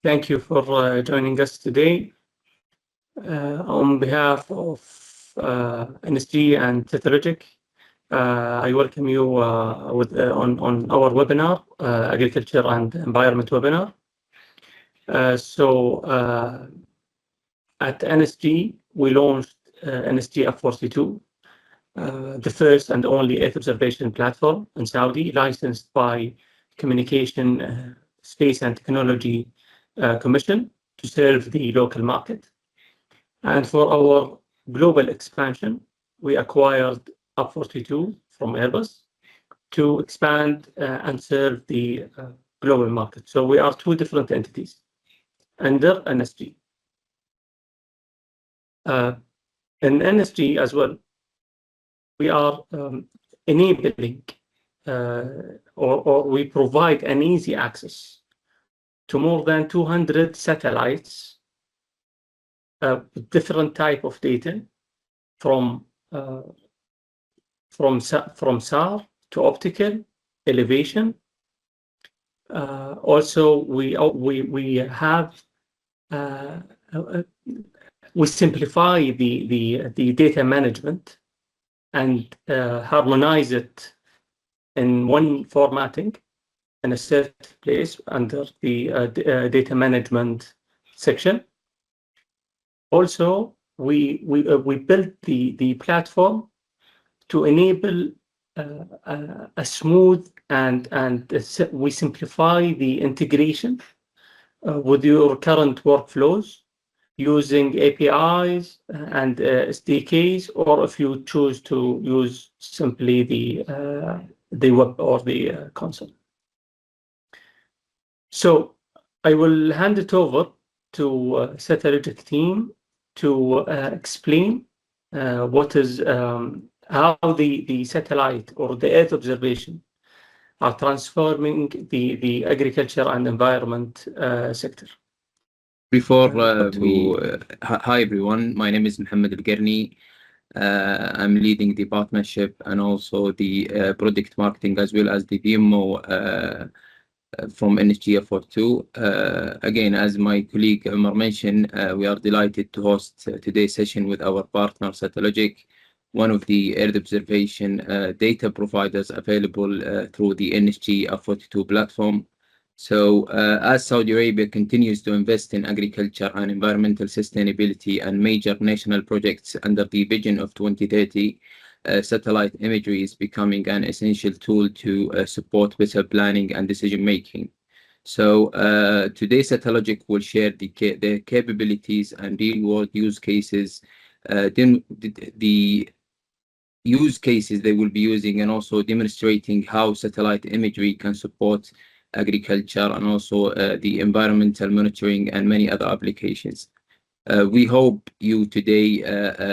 Thank you for joining us today. On behalf of NSG and Satellogic, I welcome you on our webinar, Agriculture and Environment webinar. At NSG, we launched NSG UP42, the first and only Earth observation platform in Saudi, licensed by Communication, Space and Technology Commission to serve the local market. And for our global expansion, we acquired UP42 from Airbus to expand and serve the global market. So we are two different entities under NSG. In NSG as well, we are enabling or we provide an easy access to more than 200 satellites with different type of data from SAR to optical elevation. Also, we simplify the data management and harmonize it in one formatting in a set place under the data management section. Also, we built the platform to enable a smooth and we simplify the integration with your current workflows using APIs and SDKs, or if you choose to use simply the web or the console. So I will hand it over to Satellogic team to explain what is how the satellite or the Earth observation are transforming the agriculture and environment sector. Hi everyone, my name is Mohammed Al-Garni. I'm leading the partnership and also the product marketing as well as the VMO from NSG UP42. Again, as my colleague Umar mentioned, we are delighted to host today's session with our partner Satellogic, one of the Earth observation data providers available through the NSG UP42 platform. So as Saudi Arabia continues to invest in agriculture and environmental sustainability and major national projects under the vision of 2030, satellite imagery is becoming an essential tool to support better planning and decision making. So today Satellogic will share the capabilities and real-world use cases, the use cases they will be using, and also demonstrating how satellite imagery can support agriculture and also the environmental monitoring and many other applications. We hope you today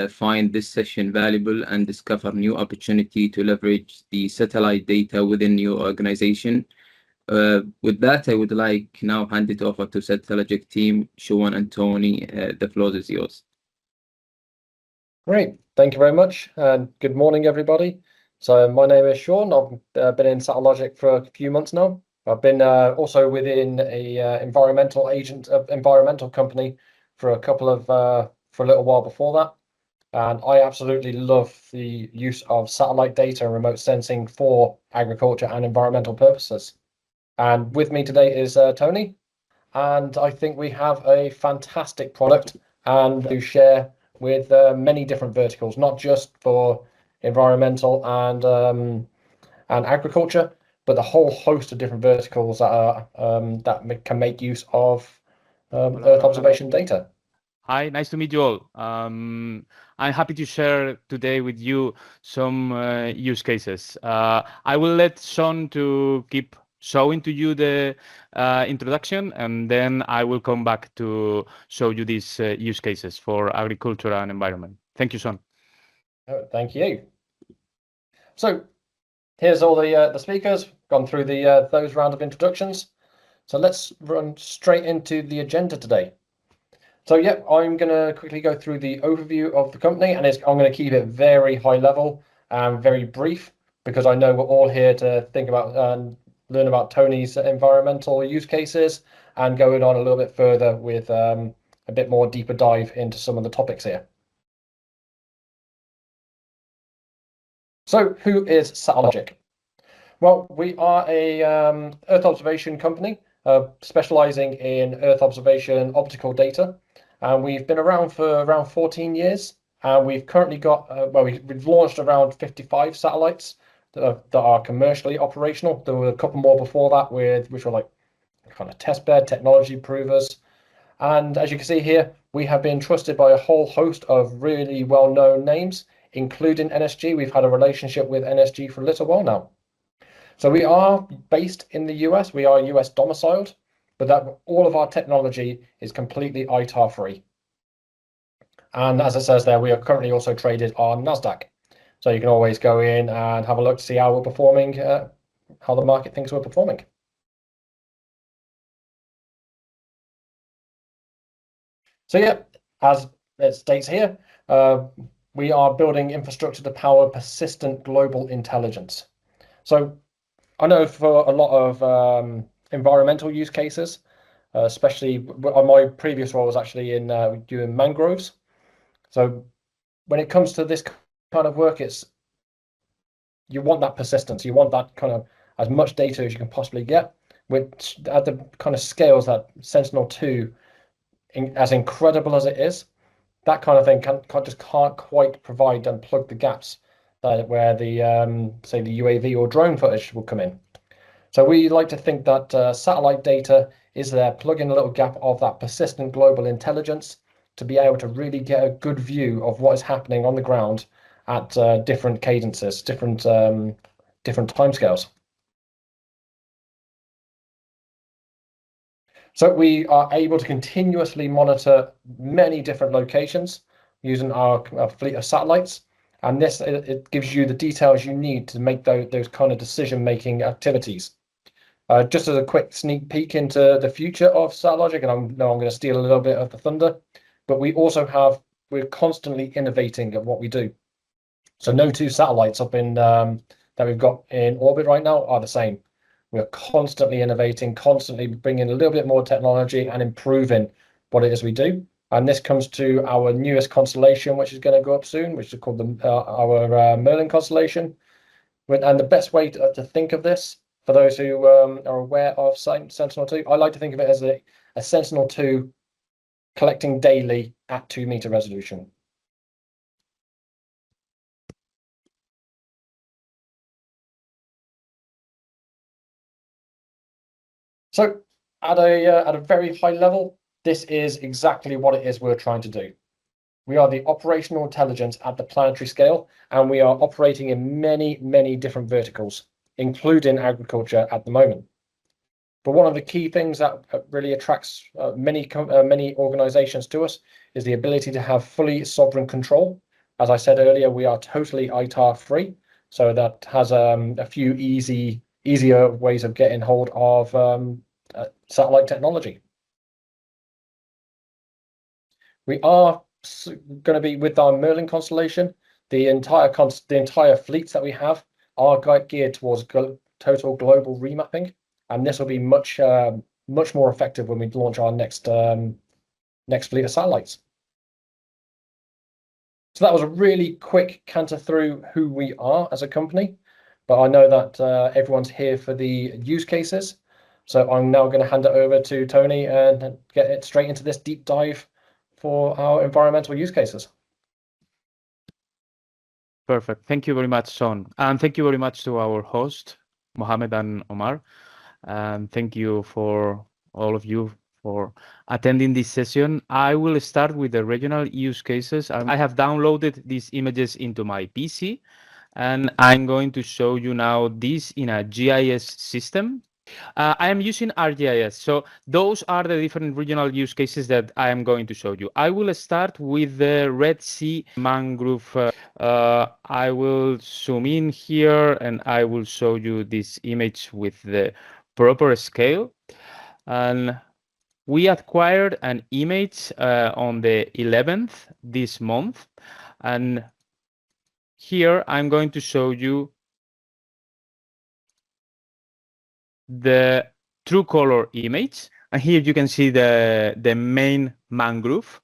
find this session valuable and discover new opportunity to leverage the satellite data within your organization. With that, I would like now hand it over to Satellogic team, Sean and Tony. The floor is yours. Great, thank you very much, and good morning, everybody. So my name is Sean. I've been in Satellogic for a few months now. I've been also within a environmental company for a little while before that, and I absolutely love the use of satellite data and remote sensing for agriculture and environmental purposes. And with me today is Tony, and I think we have a fantastic product and to share with many different verticals, not just for environmental and agriculture, but the whole host of different verticals that are that can make use of Earth observation data. Hi, nice to meet you all. I'm happy to share today with you some use cases. I will let Sean to keep showing to you the introduction, and then I will come back to show you these use cases for agriculture and environment. Thank you, Sean. Oh, thank you. So here's all the speakers, gone through those round of introductions. So let's run straight into the agenda today. So yeah, I'm going to quickly go through the overview of the company, and I'm going to keep it very high level and very brief, because I know we're all here to think about learn about Tony's environmental use cases and going on a little bit further with a bit more deeper dive into some of the topics here. So who is Satellogic? Well, we are a Earth observation company specializing in Earth observation optical data. And we've been around for around 14 years. And we've currently got, we've launched around 55 satellites that are commercially operational. There were a couple more before that, which were like kind of testbed technology provers. And as you can see here, we have been trusted by a whole host of really well-known names, including NSG. We've had a relationship with NSG for a little while now. So we are based in the US. We are US domiciled, but that all of our technology is completely ITAR free. And as it says there, we are currently also traded on NASDAQ. So you can always go in and have a look to see how we're performing, how the market thinks we're performing. So yeah, as it states here, we are building infrastructure to power persistent global intelligence. So I know for a lot of environmental use cases, especially on my previous role was actually in doing mangroves. So when it comes to this kind of work, you want that persistence. You want that kind of as much data as you can possibly get, which at the kind of scales that Sentinel-2, as incredible as it is, that kind of thing just can't quite provide and plug the gaps where the say the UAV or drone footage will come in. So we like to think that satellite data is there plugging a little gap of that persistent global intelligence to be able to really get a good view of what is happening on the ground at different cadences, different timescales. So we are able to continuously monitor many different locations using our fleet of satellites. And this, it gives you the details you need to make those kind of decision-making activities. Just as a quick sneak peek into the future of Satellogic, and I'm going to steal a little bit of the thunder, but we're constantly innovating at what we do. So no two satellites that we've got in orbit right now are the same. We're constantly innovating, constantly bringing a little bit more technology and improving what it is we do. And this comes to our newest constellation, which is going to go up soon, which is called our Merlin constellation. And the best way to think of this, for those who are aware of Sentinel-2, I like to think of it as a Sentinel-2 collecting daily at 2-meter resolution. So at a very high level, this is exactly what it is we're trying to do. We are the operational intelligence at the planetary scale, and we are operating in many, many different verticals, including agriculture at the moment. But one of the key things that really attracts many organizations to us is the ability to have fully sovereign control. As I said earlier, we are totally ITAR free, so that has a few easier ways of getting hold of satellite technology. We are going to be with our Merlin constellation. The entire fleets that we have are geared towards total global remapping, and this will be much more effective when we launch our next fleet of satellites. So that was a really quick canter through who we are as a company, but I know that everyone's here for the use cases. So I'm now going to hand it over to Tony and get it straight into this deep dive for our environmental use cases. Perfect. Thank you very much, Sean. And thank you very much to our host, Mohammed and Omar. And thank you for all of you for attending this session. I will start with the regional use cases. I have downloaded these images into my PC, and I'm going to show you now this in a GIS system. I am using ArcGIS. So those are the different regional use cases that I am going to show you. I will start with the Red Sea mangrove. I will zoom in here and I will show you this image with the proper scale. And we acquired an image on the 11th this month. And here I'm going to show you the true color image. And here you can see the main mangrove.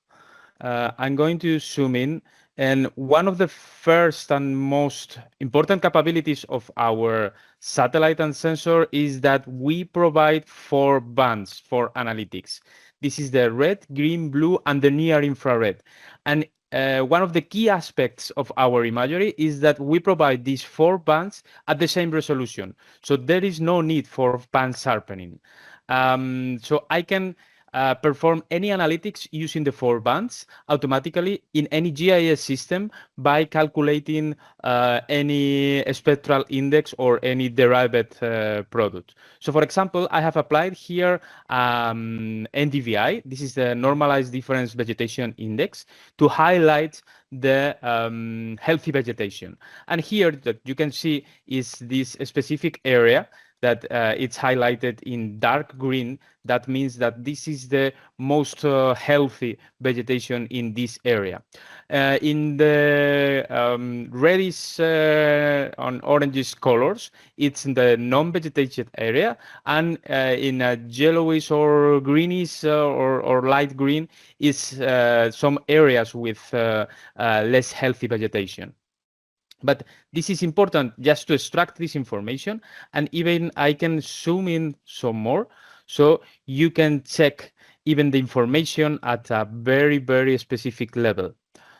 I'm going to zoom in. And one of the first and most important capabilities of our satellite and sensor is that we provide 4 bands for analytics. This is the red, green, blue, and the near infrared. And one of the key aspects of our imagery is that we provide these 4 bands at the same resolution. So there is no need for band sharpening. So I can perform any analytics using the 4 bands automatically in any GIS system by calculating any spectral index or any derived product. So for example, I have applied here NDVI. This is the normalized difference vegetation index to highlight the healthy vegetation. And here that you can see is this specific area that it's highlighted in dark green. That means that this is the most healthy vegetation in this area. In the reddish on orangish colors, it's in the non-vegetated area, and in a yellowish or greenish or light green is some areas with less healthy vegetation. But this is important just to extract this information, and even I can zoom in some more so you can check even the information at a very, very specific level.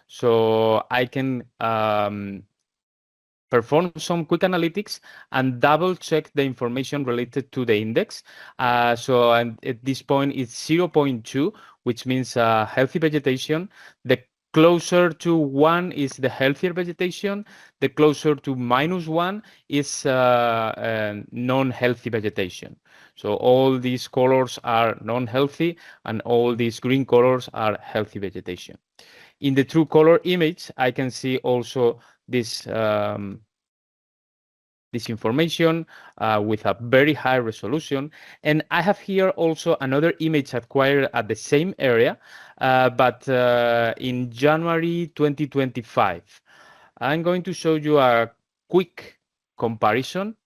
So I can perform some quick analytics and double check the information related to the index. And at this point it's 0.2, which means healthy vegetation. The closer to 1 is the healthier vegetation. The closer to -1 is non-healthy vegetation. So all these colors are non-healthy and all these green colors are healthy vegetation. In the true color image, I can see also this this information with a very high resolution. And I have here also another image acquired at the same area, but in January 2025. I'm going to show you a quick comparison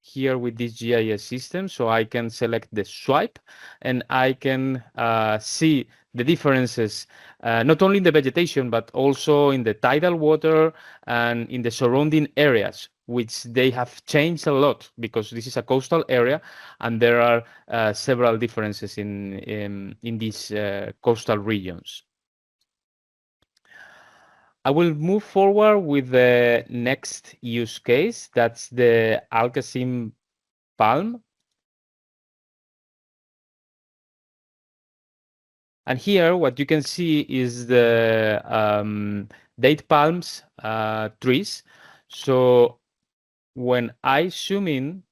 here with this GIS system. So I can select the swipe and I can see the differences, not only in the vegetation, but also in the tidal water and in the surrounding areas, which they have changed a lot because this is a coastal area and there are several differences in these coastal regions. I will move forward with the next use case. That's the Alcacim palm. And here, what you can see is the date palms trees. So when I zoom in,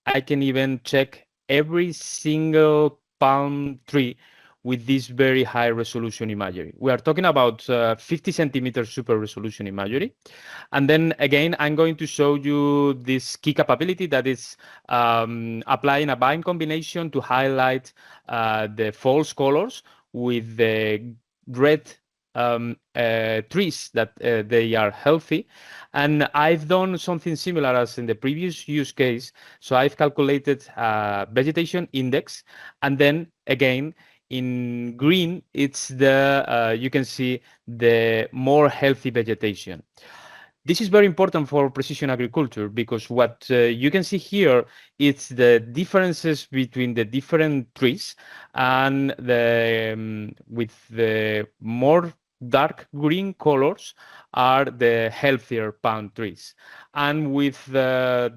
I can even check every single palm tree with this very high resolution imagery. We are talking about 50 centimeters super resolution imagery. And then again, I'm going to show you this key capability that is applying a bind combination to highlight the false colors with the red trees that they are healthy. And I've done something similar as in the previous use case. So I've calculated vegetation index, and then again, in green, it's the you can see the more healthy vegetation. This is very important for precision agriculture because what you can see here is the differences between the different trees, and with the more dark green colors are the healthier palm trees, and with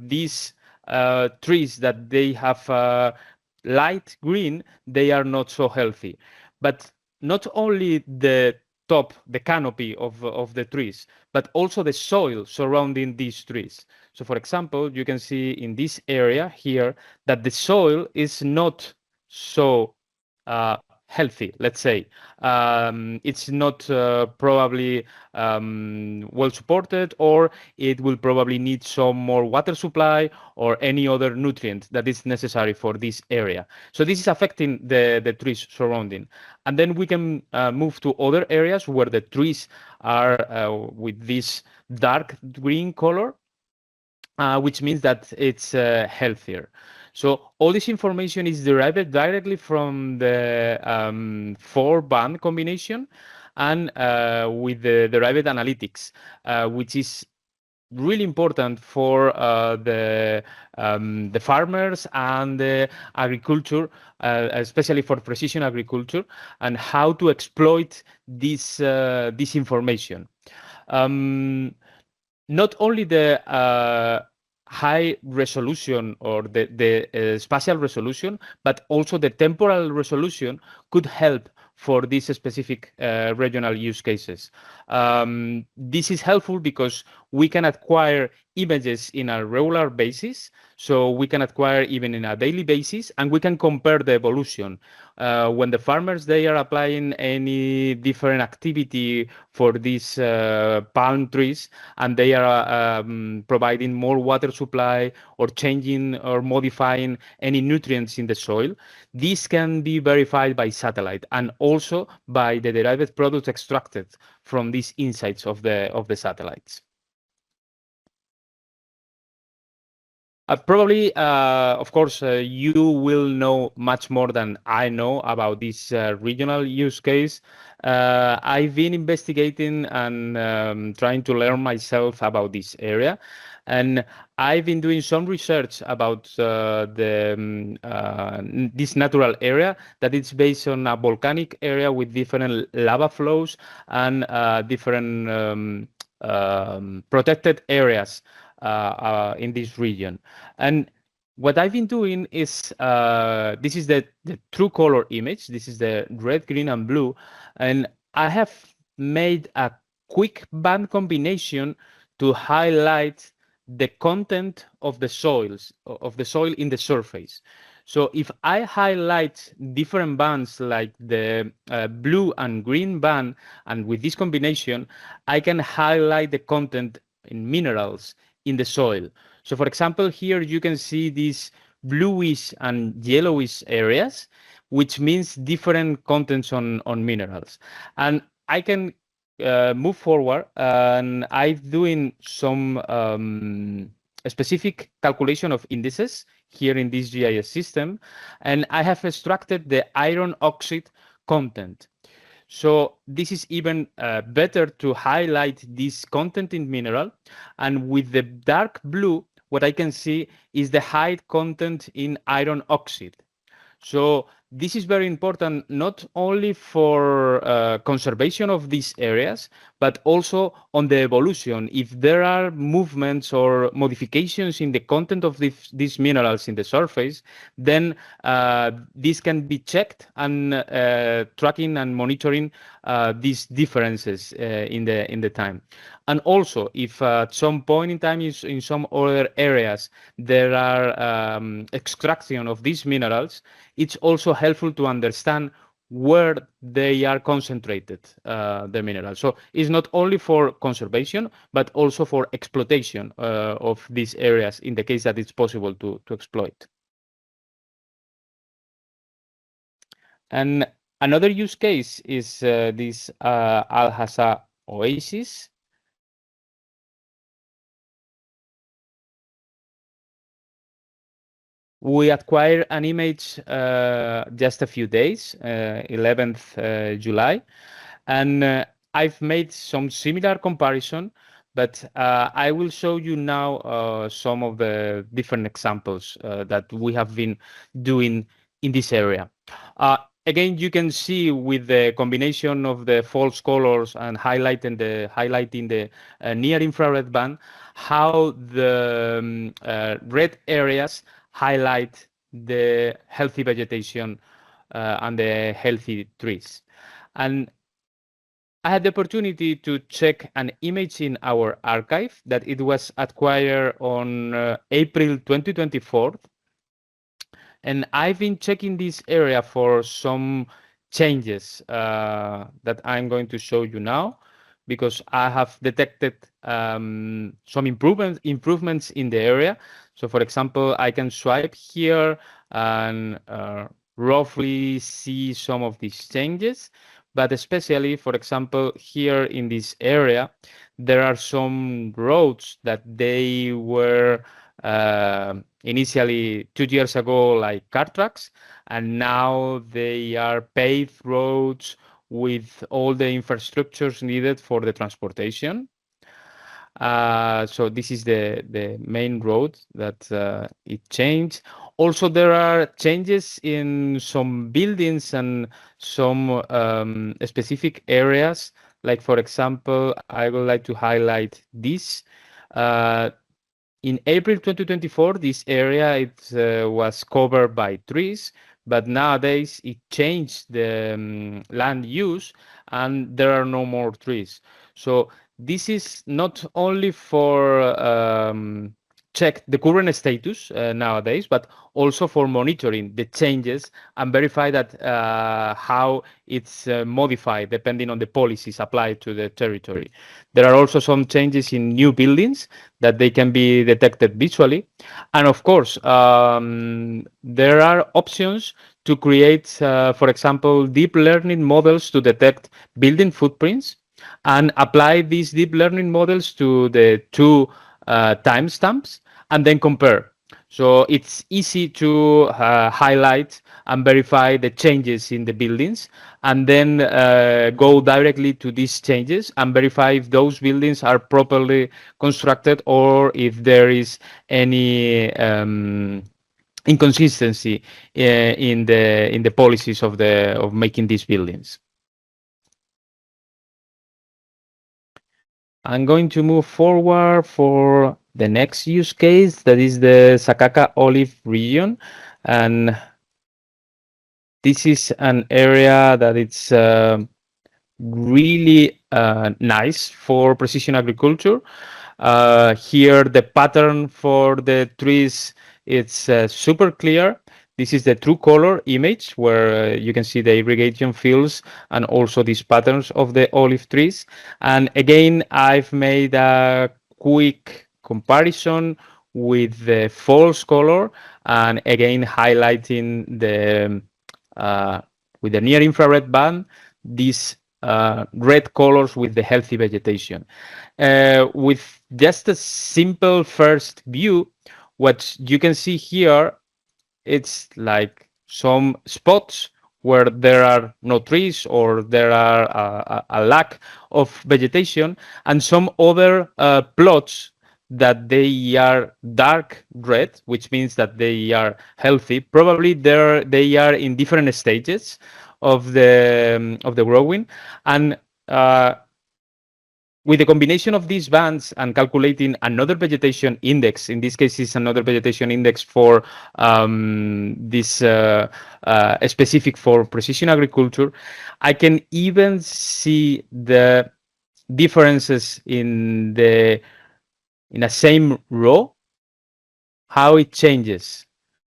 these trees that they have light green, they are not so healthy. But not only the top, the canopy of the trees, but also the soil surrounding these trees. So for example, you can see in this area here that the soil is not so healthy, let's say. It's not probably well supported, or it will probably need some more water supply or any other nutrient that is necessary for this area. So this is affecting the trees surrounding. And then we can move to other areas where the trees are with this dark green color, which means that it's healthier. So all this information is derived directly from the 4-band combination and with the derived analytics, which is really important for the farmers and the agriculture, especially for precision agriculture, and how to exploit this information. Not only the high resolution or the spatial resolution, but also the temporal resolution could help for these specific regional use cases. This is helpful because we can acquire images in a regular basis, so we can acquire even in a daily basis, and we can compare the evolution. When the farmers, they are applying any different activity for these palm trees, and they are providing more water supply or changing or modifying any nutrients in the soil, this can be verified by satellite and also by the derived products extracted from these insights of the satellites. Probably, of course, you will know much more than I know about this regional use case. I've been investigating and trying to learn myself about this area. And I've been doing some research about this natural area that is based on a volcanic area with different lava flows and different protected areas in this region. And what I've been doing is, this is the true color image. This is the red, green, and blue. And I have made a quick band combination to highlight the content of the soil in the surface. So if I highlight different bands like the blue and green band, and with this combination, I can highlight the content in minerals in the soil. So for example, here you can see these bluish and yellowish areas, which means different contents on minerals. And I can move forward, and I'm doing some specific calculation of indices here in this GIS system, and I have extracted the iron oxide content. So this is even better to highlight this content in mineral. And with the dark blue, what I can see is the high content in iron oxide. So this is very important, not only for conservation of these areas, but also on the evolution. If there are movements or modifications in the content of these minerals in the surface, then this can be checked and tracking and monitoring these differences in the time. And also, if at some point in time in some other areas there are extraction of these minerals, it's also helpful to understand where they are concentrated, the minerals. So it's not only for conservation, but also for exploitation of these areas in the case that it's possible to exploit. And another use case is this Al-Hasa oasis. We acquired an image just a few days, 11th July, and I've made some similar comparison, but I will show you now some of the different examples that we have been doing in this area. Again, you can see with the combination of the false colors and highlighting the near infrared band, how the red areas highlight the healthy vegetation and the healthy trees. And I had the opportunity to check an image in our archive that it was acquired on April 2024. And I've been checking this area for some changes that I'm going to show you now, because I have detected some improvements in the area. So for example, I can swipe here and roughly see some of these changes, but especially, for example, here in this area, there are some roads that they were initially 2 years ago like car tracks, and now they are paved roads with all the infrastructures needed for the transportation. So this is the main road that it changed. Also, there are changes in some buildings and some specific areas. Like, for example, I would like to highlight this. Uh, in April 2024, this area was covered by trees, but nowadays it changed the land use and there are no more trees. So this is not only for check the current status nowadays, but also for monitoring the changes and verify that how it's modified depending on the policies applied to the territory. There are also some changes in new buildings that they can be detected visually. And of course, there are options to create, for example, deep learning models to detect building footprints and apply these deep learning models to the two timestamps and then compare. So it's easy to highlight and verify the changes in the buildings and then go directly to these changes and verify if those buildings are properly constructed or if there is any inconsistency in the policies of making these buildings. I'm going to move forward for the next use case, that is the Sakaka olive region. And this is an area that it's really nice for precision agriculture. Here, the pattern for the trees, it's super clear. This is the true color image where you can see the irrigation fields and also these patterns of the olive trees. And again, I've made a quick comparison with the false color and again highlighting the with the near infrared band, these red colors with the healthy vegetation. With just a simple first view, what you can see here, it's like some spots where there are no trees or there are a lack of vegetation, and some other plots that they are dark red, which means that they are healthy. Probably they are in different stages of the growing, and with the combination of these bands and calculating another vegetation index, in this case is another vegetation index for this specific for precision agriculture, I can even see the differences in a same row, how it changes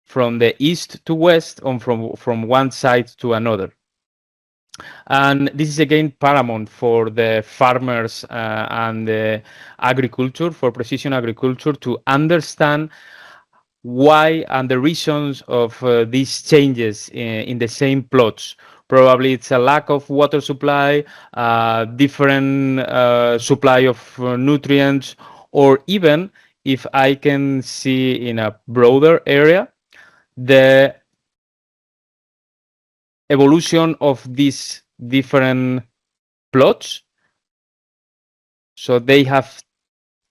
from the east to west and from one side to another. And this is again paramount for the farmers and the agriculture, for precision agriculture, to understand why and the reasons of these changes in the same plots. Probably it's a lack of water supply, different supply of nutrients, or even if I can see in a broader area, the evolution of these different plots. So they have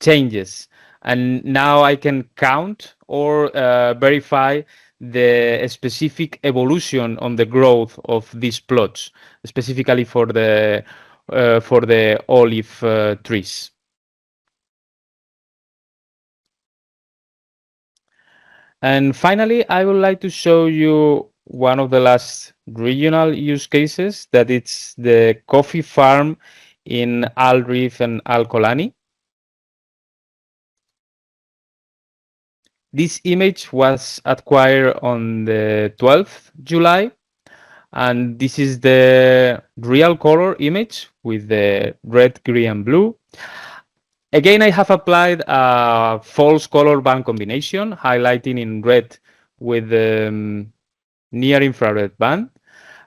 changes. And now I can count or verify the specific evolution on the growth of these plots, specifically for the olive trees. And finally, I would like to show you one of the last regional use cases, that it's the coffee farm in Al Rif and Al Kolani. This image was acquired on the 12th July, and this is the real color image with the red, green, and blue. Again, I have applied a false color band combination, highlighting in red with the near infrared band.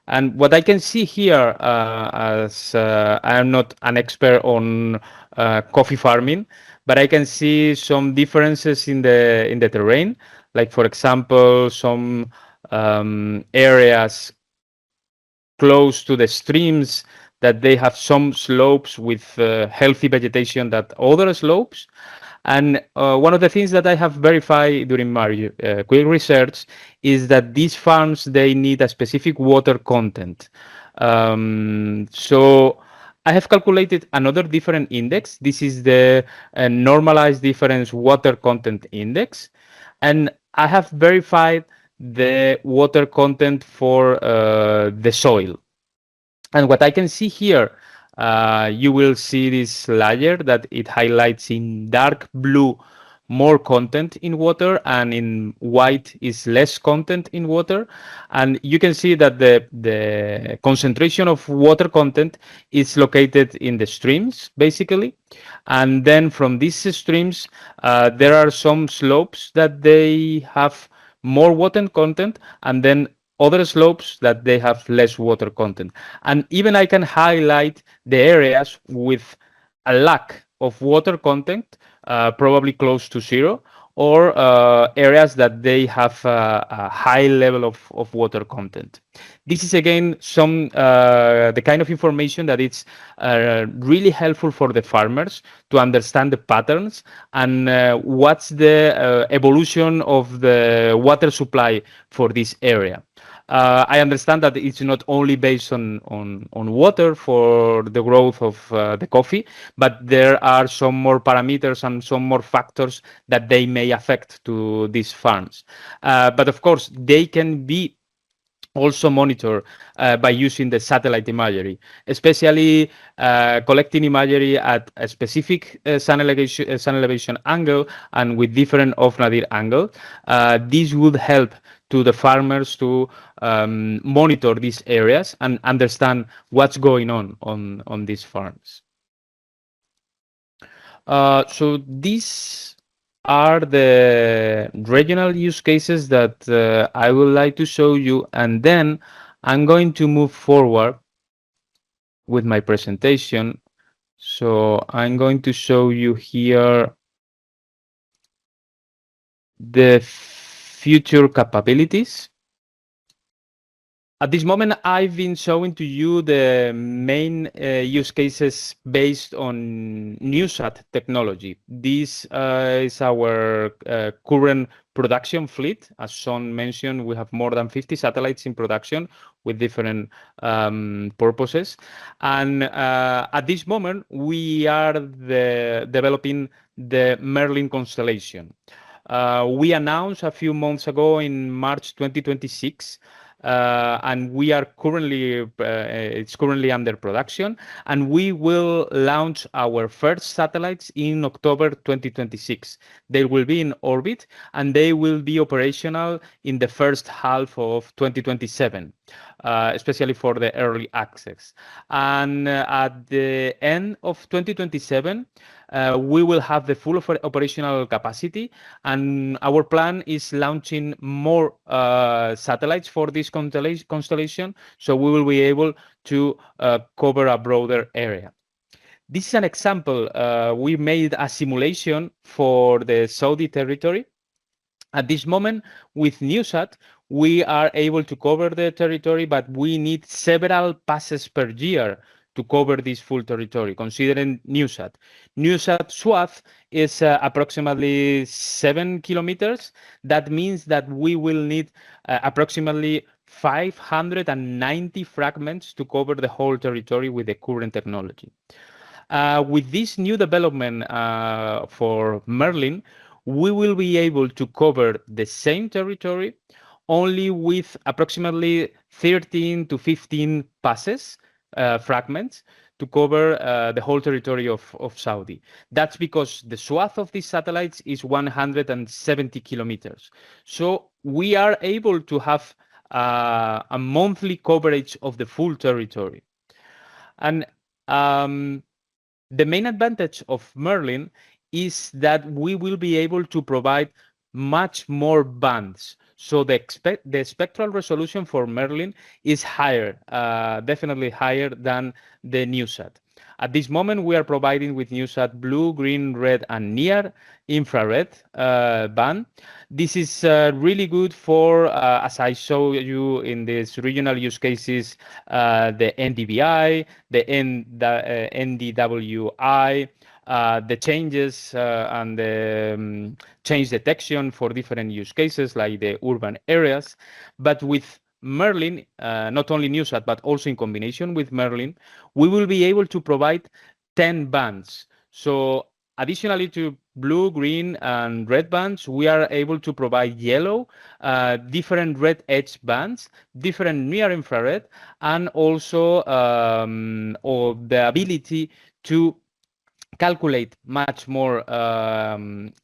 And what I can see here, as I am not an expert on coffee farming, but I can see some differences in the terrain. Like for example, some areas close to the streams that they have some slopes with healthy vegetation that other slopes. And one of the things that I have verified during my quick research is that these farms, they need a specific water content. So I have calculated another different index. This is the normalized difference water content index. And I have verified the water content for the soil. And what I can see here, you will see this layer that it highlights in dark blue more content in water, and in white is less content in water. And you can see that the concentration of water content is located in the streams, basically. And then from these streams, there are some slopes that they have more water content, and then other slopes that they have less water content. And even I can highlight the areas with a lack of water content, probably close to zero, or areas that they have a high level of water content. This is again some the kind of information that it's really helpful for the farmers to understand the patterns and what's the evolution of the water supply for this area. I understand that it's not only based on water for the growth of the coffee, but there are some more parameters and some more factors that they may affect to these farms. But of course, they can be also monitor by using the satellite imagery, especially collecting imagery at a specific sun elevation angle and with different off-nadir angle. This would help to the farmers to monitor these areas and understand what's going on these farms. So these are the regional use cases that I would like to show you, and then I'm going to move forward with my presentation. So I'm going to show you here the future capabilities. At this moment, I've been showing to you the main use cases based on NewSat technology. This is our current production fleet. As Sean mentioned, we have more than 50 satellites in production with different purposes. And at this moment, we are developing the Merlin constellation. We announced a few months ago in March 2026, and we are currently it's currently under production, and we will launch our first satellites in October 2026. They will be in orbit and they will be operational in the first half of 2027. Especially for the early access. And at the end of 2027, we will have the full operational capacity, and our plan is launching more satellites for this constellation, so we will be able to cover a broader area. This is an example. We made a simulation for the Saudi territory. At this moment, with NewSat, we are able to cover the territory, but we need several passes per year to cover this full territory, considering NewSat. NewSat swath is approximately 7 kilometers. That means that we will need approximately 590 fragments to cover the whole territory with the current technology. With this new development for Merlin, we will be able to cover the same territory only with approximately 13 to 15 passes, fragments, to cover the whole territory of Saudi. That's because the swath of these satellites is 170 kilometers. So we are able to have a monthly coverage of the full territory. And the main advantage of Merlin is that we will be able to provide much more bands. So the spectral resolution for Merlin is higher, definitely higher than the NewSat. At this moment, we are providing with NewSat blue, green, red, and near infrared band. This is really good for, as I showed you in these regional use cases, the NDVI, the NDWI, the changes and the change detection for different use cases like the urban areas. But with Merlin, not only NewSat, but also in combination with Merlin, we will be able to provide 10 bands. So additionally to blue, green, and red bands, we are able to provide yellow, different red edge bands, different near infrared, and also or the ability to calculate much more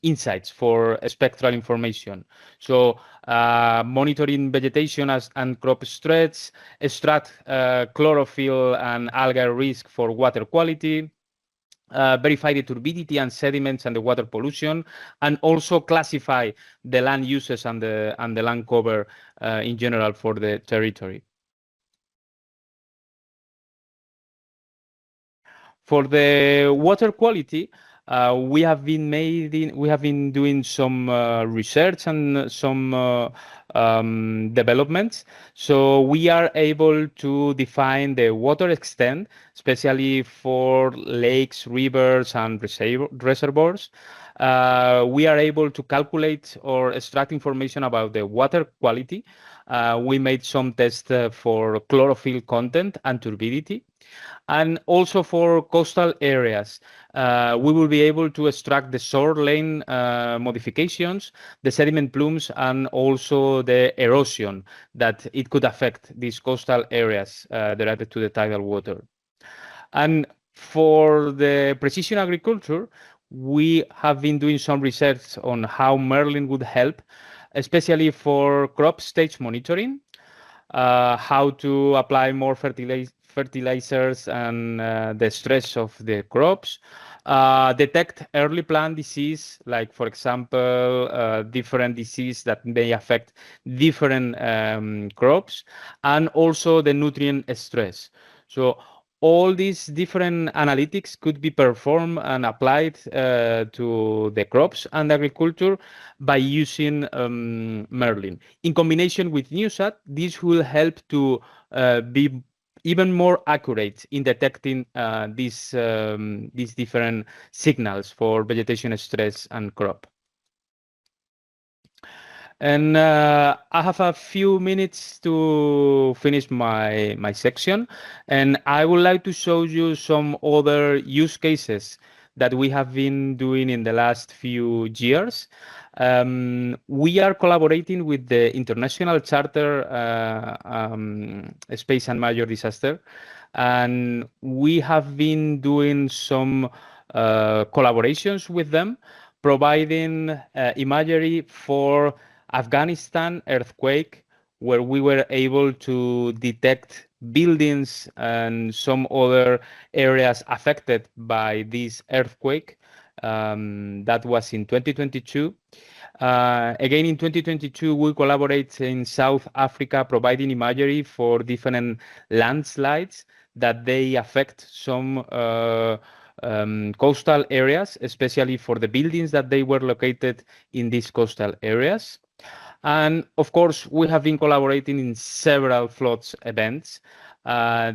insights for spectral information. So monitoring vegetation and crop stress, extract chlorophyll and algal risk for water quality, verify the turbidity and sediments and the water pollution, and also classify the land uses and the land cover in general for the territory. For the water quality, we have been doing some research and some developments. So we are able to define the water extent, especially for lakes, rivers, and reservoirs. We are able to calculate or extract information about the water quality. We made some tests for chlorophyll content and turbidity. And also for coastal areas, we will be able to extract the shoreline modifications, the sediment plumes, and also the erosion that it could affect these coastal areas related to the tidal water. And for the precision agriculture, we have been doing some research on how Merlin would help, especially for crop stage monitoring, how to apply more fertilizers and the stress of the crops, detect early plant disease, like for example, different disease that may affect different crops, and also the nutrient stress. So all these different analytics could be performed and applied to the crops and agriculture by using Merlin. In combination with NewSat, this will help to be even more accurate in detecting these different signals for vegetation stress and crop. And I have a few minutes to finish my section, and I would like to show you some other use cases that we have been doing in the last few years. We are collaborating with the International Charter Space and Major Disaster, and we have been doing some collaborations with them, providing imagery for Afghanistan earthquake, where we were able to detect buildings and some other areas affected by this earthquake. That was in 2022. Again, in 2022, we collaborate in South Africa, providing imagery for different landslides that they affect some coastal areas, especially for the buildings that they were located in these coastal areas. And of course, we have been collaborating in several floods events.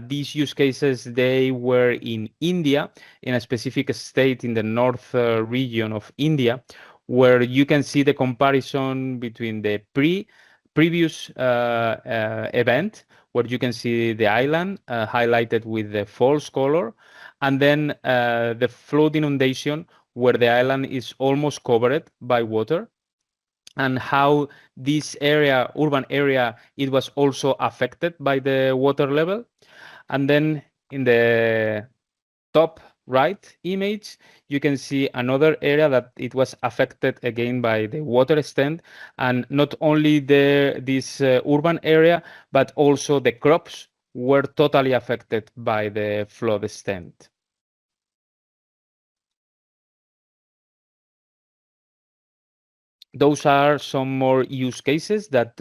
These use cases, they were in India, in a specific state in the north region of India, where you can see the comparison between the previous event, where you can see the island highlighted with the false color, and then the flood inundation, where the island is almost covered by water, and how this area, urban area, it was also affected by the water level. And then in the top right image, you can see another area that it was affected again by the water extent, and not only this urban area, but also the crops were totally affected by the flood extent. Those are some more use cases that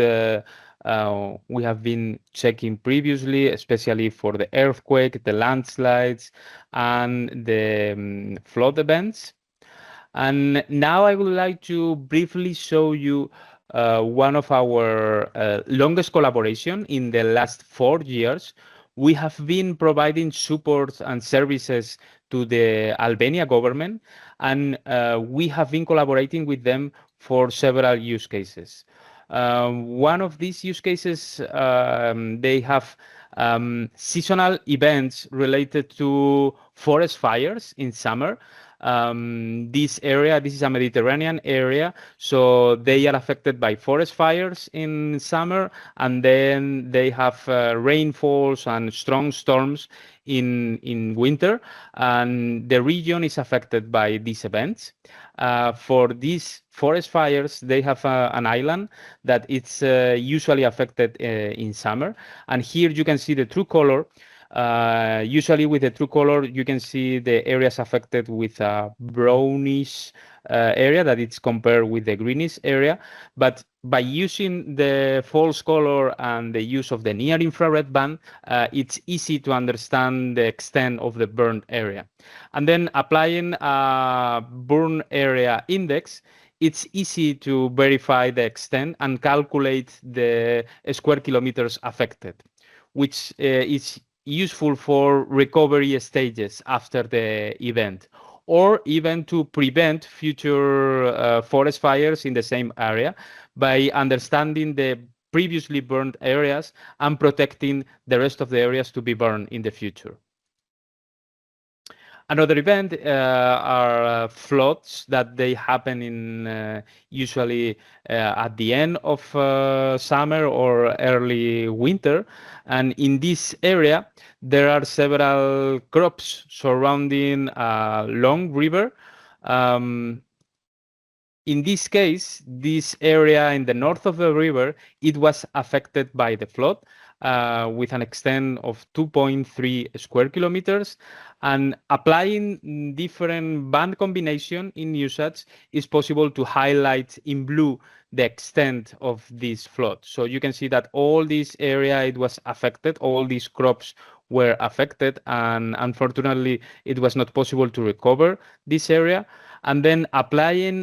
we have been checking previously, especially for the earthquake, the landslides, and the flood events. And now I would like to briefly show you one of our longest collaboration in the last 4 years. We have been providing support and services to the Albania government, and we have been collaborating with them for several use cases. One of these use cases, they have seasonal events related to forest fires in summer. This area, this is a Mediterranean area, so they are affected by forest fires in summer, and then they have rainfalls and strong storms in winter, and the region is affected by these events. For these forest fires, they have an island that it's usually affected in summer, and here you can see the true color. Usually with the true color, you can see the areas affected with a brownish area that it's compared with the greenish area. But by using the false color and the use of the near infrared band, it's easy to understand the extent of the burned area. And then applying a burn area index, it's easy to verify the extent and calculate the square kilometers affected, which is useful for recovery stages after the event, or even to prevent future forest fires in the same area by understanding the previously burned areas and protecting the rest of the areas to be burned in the future. Another event are floods that they happen in usually at the end of summer or early winter. And in this area, there are several crops surrounding a long river. In this case, this area in the north of the river, it was affected by the flood with an extent of 2.3 square kilometers. And applying different band combination in usage is possible to highlight in blue the extent of this flood. So you can see that all this area, it was affected, all these crops were affected, and unfortunately, it was not possible to recover this area. And then applying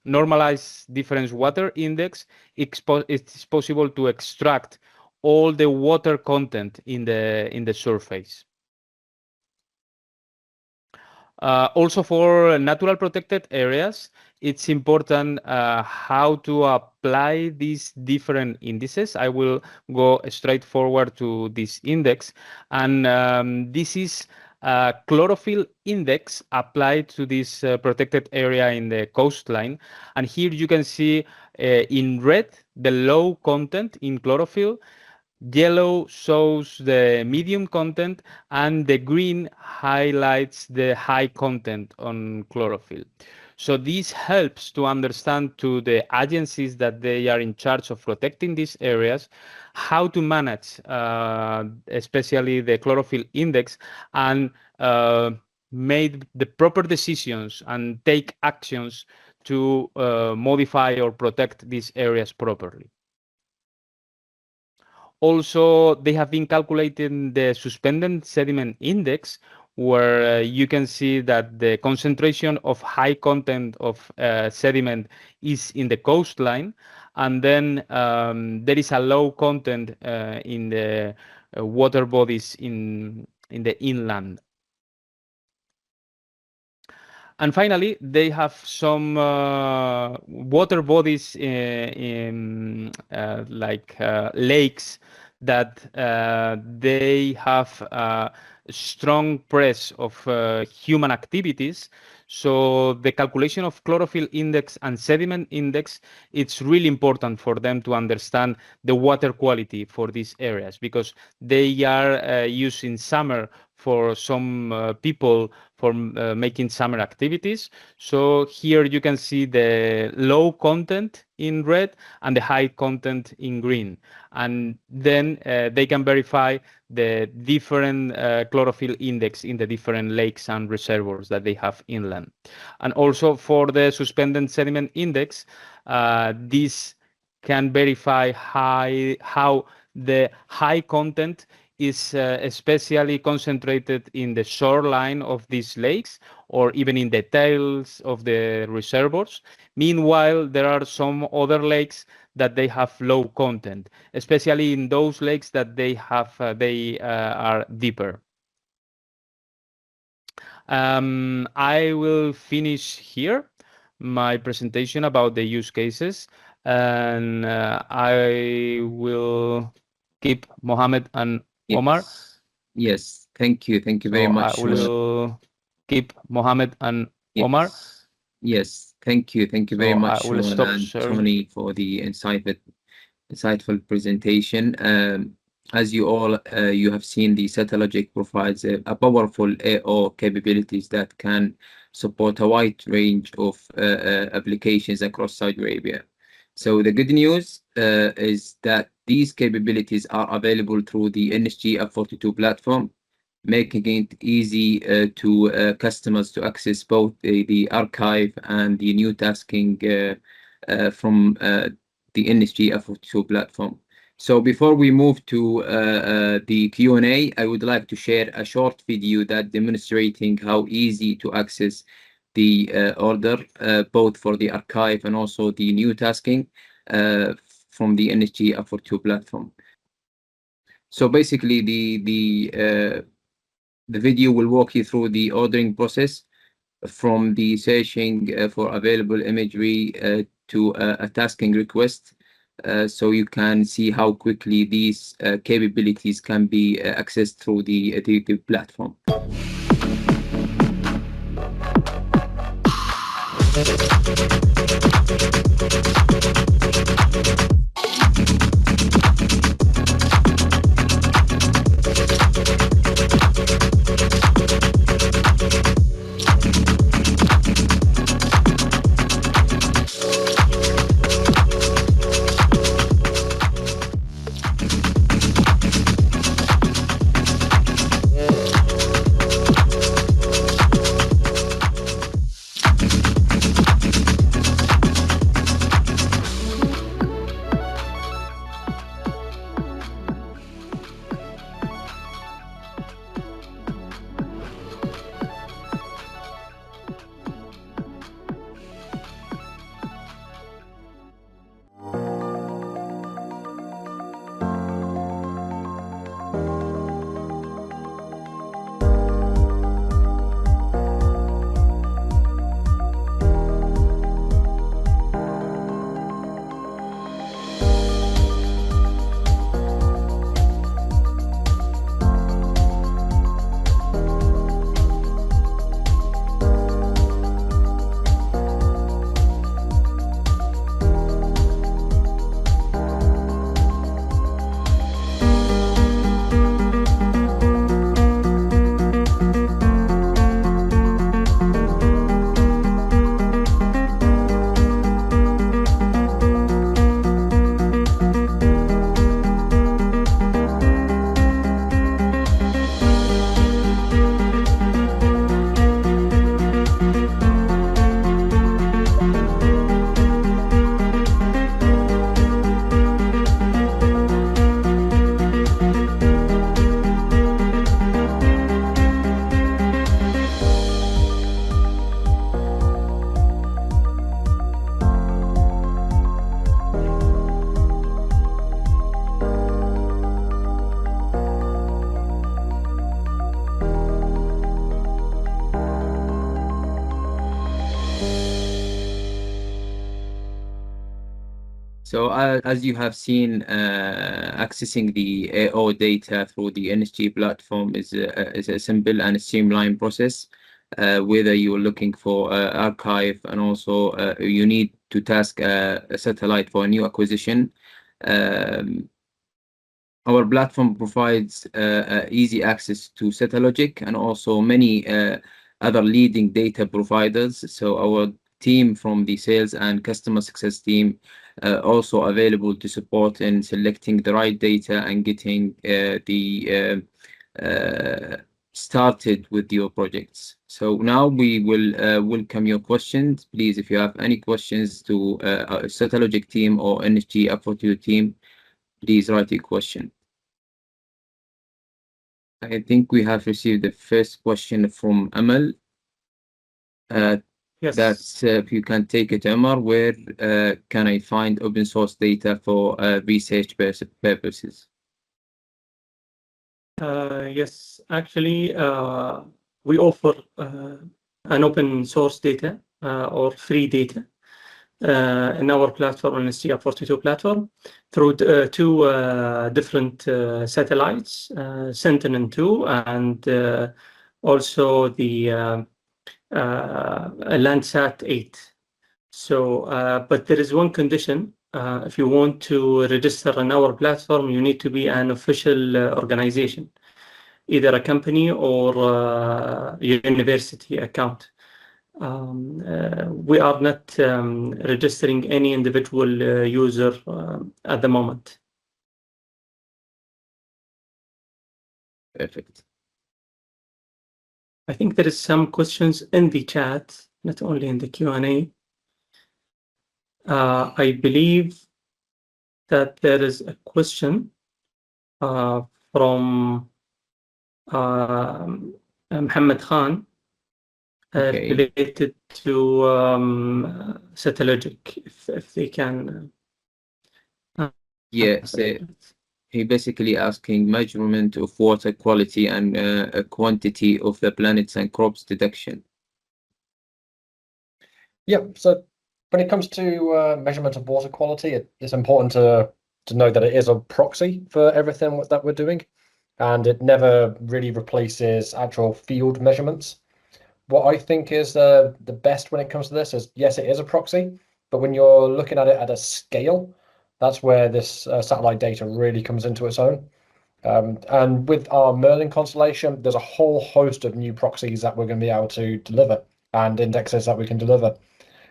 normalized difference water index, it's possible to extract all the water content in the surface. Also for natural protected areas, it's important how to apply these different indices. I will go straight forward to this index, and this is chlorophyll index applied to this protected area in the coastline. And here you can see in red the low content in chlorophyll, yellow shows the medium content, and the green highlights the high content on chlorophyll. So this helps to understand to the agencies that they are in charge of protecting these areas how to manage especially the chlorophyll index, and make the proper decisions and take actions to modify or protect these areas properly. Also, they have been calculating the suspended sediment index, where you can see that the concentration of high content of sediment is in the coastline, and then there is a low content in the water bodies in the inland. And finally, they have some water bodies in like lakes that they have a strong press of human activities. So the calculation of chlorophyll index and sediment index, it's really important for them to understand the water quality for these areas, because they are used in summer for some people for making summer activities. So here you can see the low content in red and the high content in green. And then they can verify the different chlorophyll index in the different lakes and reservoirs that they have inland. And also for the suspended sediment index, this can verify how the high content is especially concentrated in the shoreline of these lakes or even in the tails of the reservoirs. Meanwhile, there are some other lakes that they have low content, especially in those lakes that they are deeper. I will finish here my presentation about the use cases, and I will keep Mohammed and Omar. Yes, thank you very much. I will keep Mohammed and Omar. Yes, thank you very much, I will Sean stop and sharing. Tony, for the insightful presentation. As you all you have seen, the Satellogic provides a powerful AO capabilities that can support a wide range of applications across Saudi Arabia. So the good news is that these capabilities are available through the NSG UP42 platform, making it easy to customers to access both the archive and the new tasking from the NSG UP42 platform. So before we move to the Q&A, I would like to share a short video that demonstrating how easy to access the order, both for the archive and also the new tasking from the NSG UP42 platform. So basically, the video will walk you through the ordering process from the searching for available imagery to a tasking request. So you can see how quickly these capabilities can be accessed through the platform. So as you have seen, accessing the AO data through the NSG platform is a simple and streamlined process. Whether you're looking for archive and also you need to task a satellite for a new acquisition. Our platform provides easy access to Satellogic and also many other leading data providers. So our team from the sales and customer success team also available to support in selecting the right data and getting the started with your projects. So now we will welcome your questions. Please, if you have any questions to our Satellogic team or NSG UP42 team, please write your question. I think we have received the first question from Amal. Yes. That's if you can take it, Omar, where can I find open source data for research purposes? Yes, actually, we offer an open source data or free data in our platform, NSG UP42 platform, through two different satellites, Sentinel-2 and also the Landsat 8. So, but there is one condition. If you want to register on our platform, you need to be an official organization, either a company or university account. We are not registering any individual user at the moment. Perfect. I think there is some questions in the chat, not only in the Q&A. I believe that there is a question from Mohammed Khan related to Satellogic, if they can. Yes, he basically asking measurement of water quality and a quantity of the planets and crops detection. Yeah, so when it comes to measurement of water quality, it's important to know that it is a proxy for everything that we're doing, and it never really replaces actual field measurements. What I think is the best when it comes to this is, yes, it is a proxy, but when you're looking at it at a scale, that's where this satellite data really comes into its own. And with our Merlin constellation, there's a whole host of new proxies that we're going to be able to deliver and indexes that we can deliver.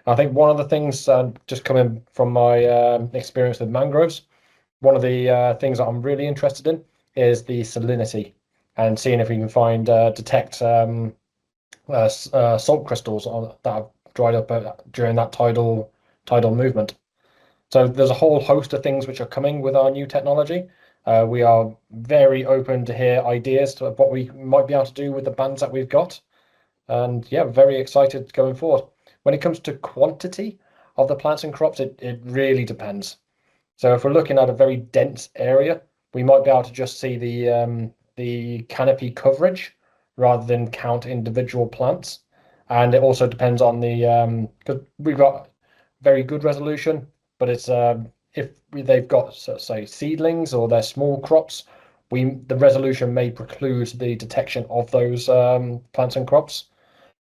I think one of the things, just coming from my experience with mangroves, one of the things that I'm really interested in is the salinity and seeing if we can find detect salt crystals that have dried up during that tidal movement. So there's a whole host of things which are coming with our new technology. We are very open to hear ideas to what we might be able to do with the bands that we've got. And yeah, very excited going forward. When it comes to quantity of the plants and crops, it really depends. So if we're looking at a very dense area, we might be able to just see the canopy coverage rather than count individual plants. And it also depends on the because we've got very good resolution, but it's if they've got, say, seedlings or they're small crops, the resolution may preclude the detection of those plants and crops.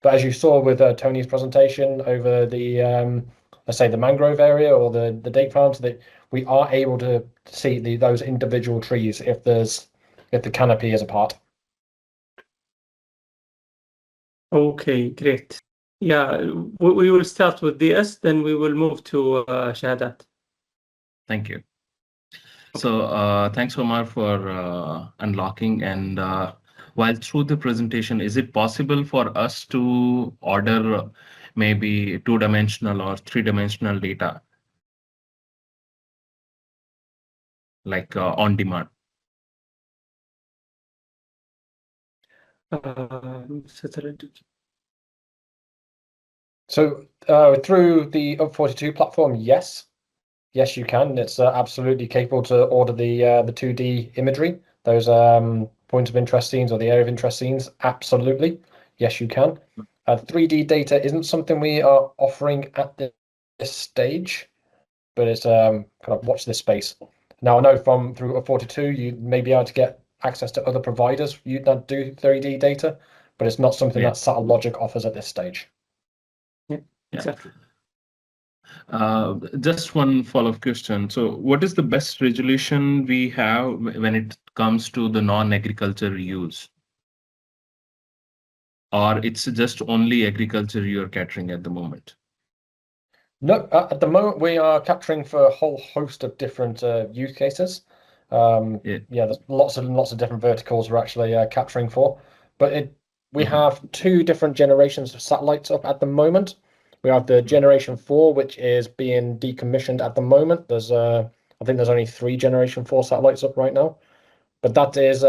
But as you saw with Tony's presentation over the let's say the mangrove area or the date farms, that we are able to see those individual trees if the canopy is apart. Okay, great. Yeah, we will start with DS, then we will move to Shahadat. Thank you. So thanks, Omar, for unlocking. And while through the presentation, is it possible for us to order maybe 2-dimensional or 3-dimensional data, like on demand? So through the UP42 platform, yes, you can. It's absolutely capable to order the 2D imagery, those point of interest scenes or the area of interest scenes. Absolutely, yes, you can. 3D data isn't something we are offering at this stage, but it's kind of watch this space. Now I know through UP42 you may be able to get access to other providers that do 3D data, but it's not something that Satellogic offers at this stage. Yeah, exactly. Just one follow-up question. So what is the best resolution we have when it comes to the non-agriculture use? Or it's just only agriculture you're catering at the moment? No, at the moment we are capturing for a whole host of different use cases. Yeah, there's lots of different verticals we're actually capturing for. but we have two different generations of satellites up at the moment. We have the Generation 4, which is being decommissioned at the moment. There's I think there's only 3 Generation 4 satellites up right now, but that is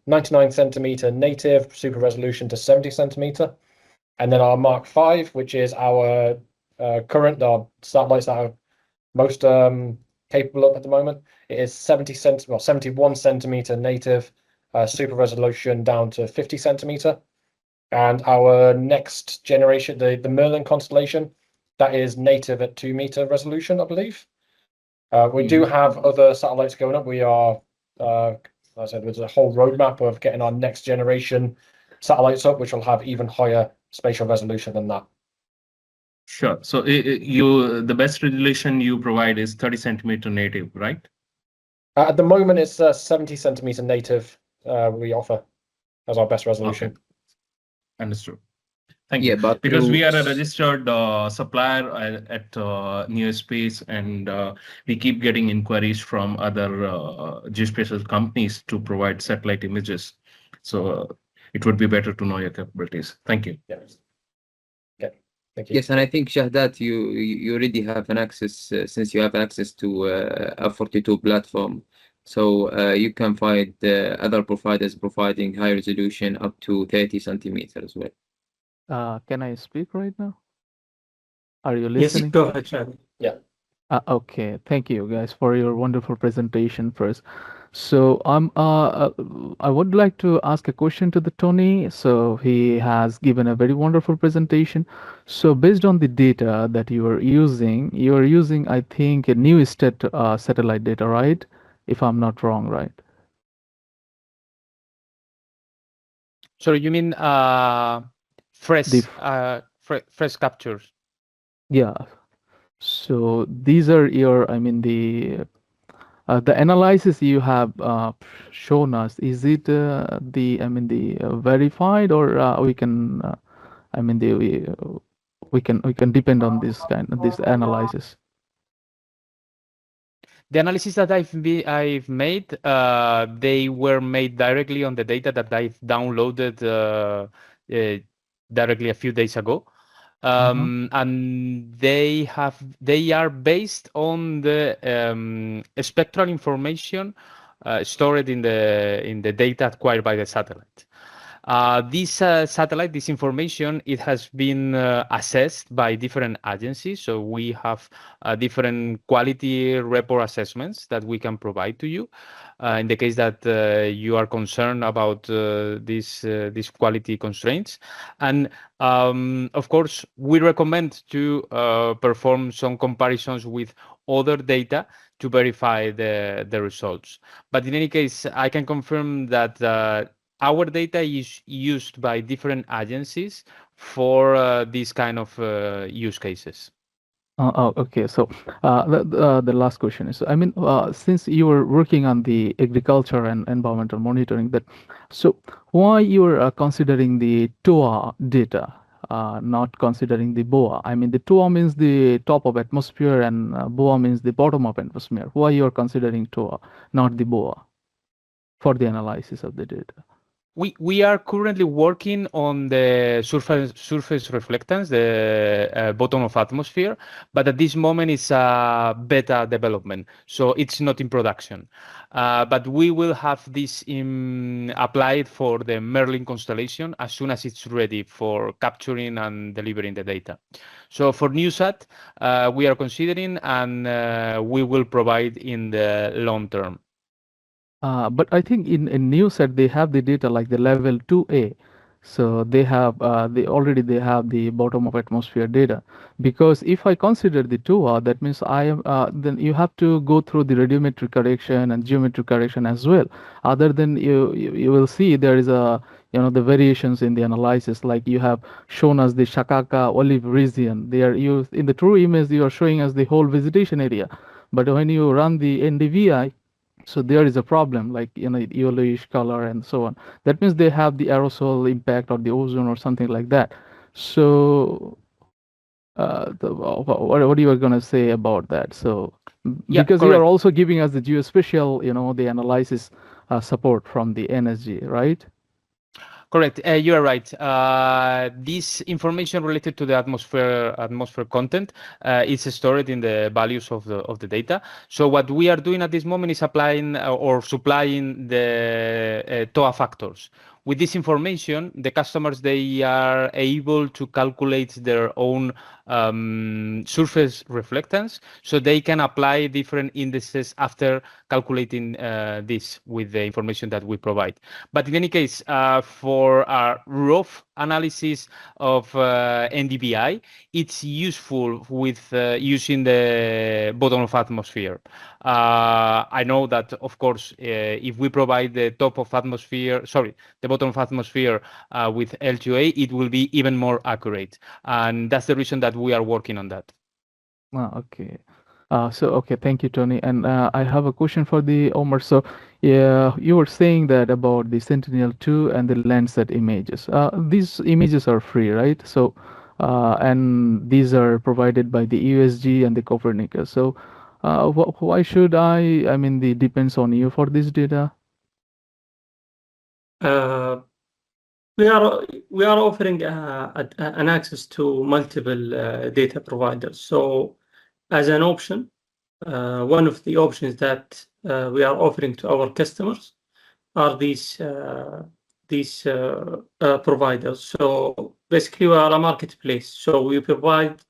99 centimeter native, super resolution to 70 centimeter. And then our Mark 5, which is our current satellites that are most capable up at the moment. It is 71 centimeter native, super resolution down to 50 centimeter. And our next generation, the Merlin constellation, that is native at 2 meter resolution, I believe. We do have other satellites going up. We are, as I said, there's a whole roadmap of getting our next generation satellites up, which will have even higher spatial resolution than that. Sure. So the best resolution you provide is 30 centimeter native, right? At the moment, it's 70 centimeter native we offer as our best resolution. Okay. Understood. Thank you. But because we are a registered supplier at Neospace, and we keep getting inquiries from other geospatial companies to provide satellite images. So it would be better to know your capabilities. Thank you. Yes. Okay. Thank you. yes, and I think Shahdat, you already have an access since you have access to a 42 platform. So you can find other providers providing high resolution up to 30 centimeters as well. Can I speak right now? Are you Yes, listening? go ahead, Shadi. Okay, thank you guys for your wonderful presentation first. So I would like to ask a question to the Tony. So he has given a very wonderful presentation. So based on the data that you are using, I think, a new satellite data, right? If I'm not wrong, right? So you mean fresh The fresh captures? Yeah. So these are your, I mean, the analysis you have shown us, is it the verified, or we can, I mean, we can depend on this analysis? The analysis that I've made, they were made directly on the data that I've downloaded directly a few days ago. And they are based on the spectral information stored in the data acquired by the satellite. This satellite, this information, it has been assessed by different agencies. So we have different quality report assessments that we can provide to you. In the case that you are concerned about these quality constraints. And of course, we recommend to perform some comparisons with other data to verify the results. But in any case, I can confirm that our data is used by different agencies for these kind of use cases. Okay. So the last question is, I mean, since you were working on the agriculture and environmental monitoring, so why you are considering the TOA data, not considering the BOA? I mean, the TOA means the top of atmosphere, and BOA means the bottom of atmosphere. Why you are considering TOA, not the BOA, for the analysis of the data? We are currently working on the surface reflectance, the bottom of atmosphere, but at this moment it's a beta development, so it's not in production. But we will have this applied for the Merlin constellation as soon as it's ready for capturing and delivering the data. So for NewSat, we are considering, and we will provide in the long term. But I think in NewSat they have the data like the level 2A, so they already have the bottom of atmosphere data. Because if I consider the 2A, that means then you have to go through the radiometric correction and geometric correction as well. Other than you will see there is the variations in the analysis, like you have shown us the Shakaka olive region. They are used in the true image. You are showing us the whole vegetation area, but when you run the NDVI, so there is a problem, like yellowish color and so on. That means they have the aerosol impact or the ozone or something like that. So what you are going to say about that? So Yeah, because you correct. are also giving us the geospatial, the analysis support from the NSG, right? Correct. You are right. This information related to the atmosphere content is stored in the values of the data. So what we are doing at this moment is applying or supplying the TOA factors. With this information, the customers, they are able to calculate their own surface reflectance, so they can apply different indices after calculating this with the information that we provide. But in any case, for a rough analysis of NDVI, it's useful with using the bottom of atmosphere. I know that, of course, if we provide the top of atmosphere, the bottom of atmosphere with L2A, it will be even more accurate. And that's the reason that we are working on that. Okay. Okay, thank you, Tony. And I have a question for the Omar. So, yeah, you were saying that about the Sentinel-2 and the Landsat images. These images are free, right? So, and these are provided by the USG and the Copernicus. So, why should I mean, the depends on you for this data? We are offering an access to multiple data providers. So, as an option, one of the options that we are offering to our customers are these providers. So basically, we are a marketplace. So we provide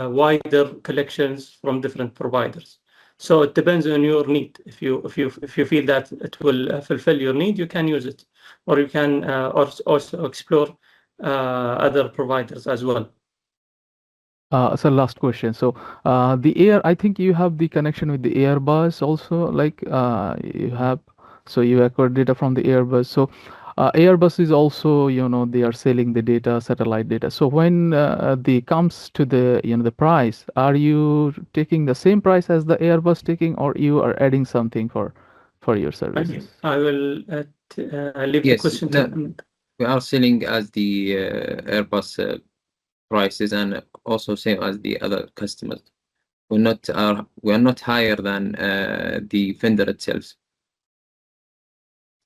wider collections from different providers. So it depends on your need. If you feel that it will fulfill your need, you can use it, or you can also explore other providers as well. So last question. So the air, I think you have the connection with the Airbus also, like you have, so you acquire data from the Airbus. So Airbus is also, they are selling the data, satellite data. So when the comes to the, the price, are you taking the same price as the Airbus taking, or you are adding something for your services? I will leave the Yes, question to him. we are selling as the Airbus prices, and also same as the other customers. We are not higher than the vendor itself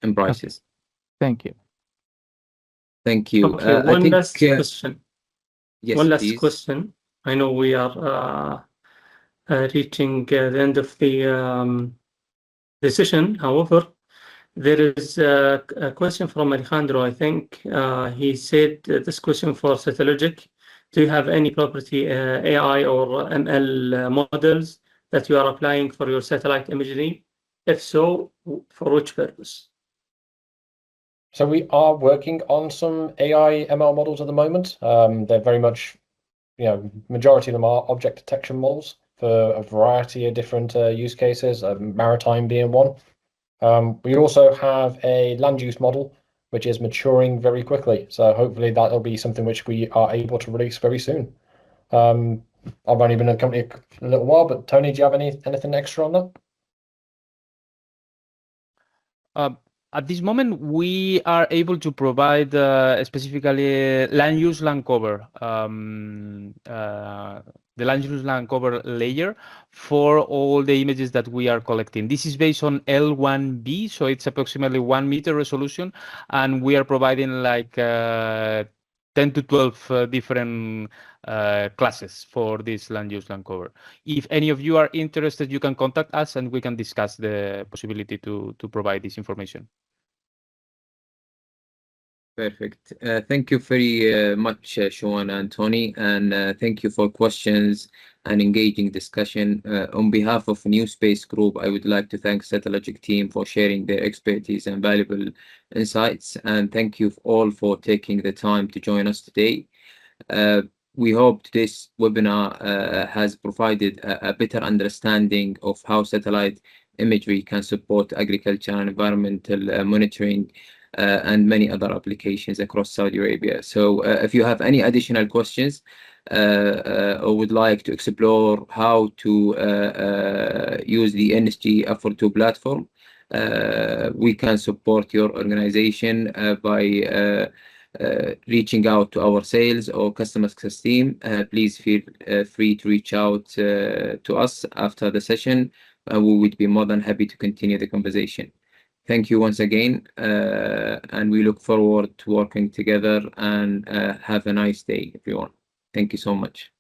in prices. Thank you. Thank you. Okay, one last question. Yes, One last please. question. I know we are reaching the end of the session. However, there is a question from Alejandro. I think he said this question for Satellogic. Do you have any property AI or ML models that you are applying for your satellite imagery? If so, for which purpose? So we are working on some AI ML models at the moment. They're very much, majority of them are object detection models for a variety of different use cases, maritime being one. We also have a land use model, which is maturing very quickly. So hopefully that'll be something which we are able to release very soon. I've only been in the company a little while, but Tony, do you have anything extra on that? At this moment, we are able to provide specifically land use land cover, the land use land cover layer for all the images that we are collecting. This is based on L1B, so it's approximately 1 meter resolution, and we are providing like 10 to 12 different classes for this land use land cover. If any of you are interested, you can contact us and we can discuss the possibility to provide this information. Perfect. Thank you very much, Sean and Tony, and thank you for questions and engaging discussion. On behalf of New Space Group, I would like to thank Satellogic team for sharing their expertise and valuable insights, and thank you all for taking the time to join us today. We hope this webinar has provided a better understanding of how satellite imagery can support agriculture and environmental monitoring and many other applications across Saudi Arabia. So if you have any additional questions or would like to explore how to use the NSG UP42 platform, we can support your organization by reaching out to our sales or customer success team. Please feel free to reach out to us after the session. We would be more than happy to continue the conversation. Thank you once again, and we look forward to working together, and have a nice day, everyone. Thank you so much.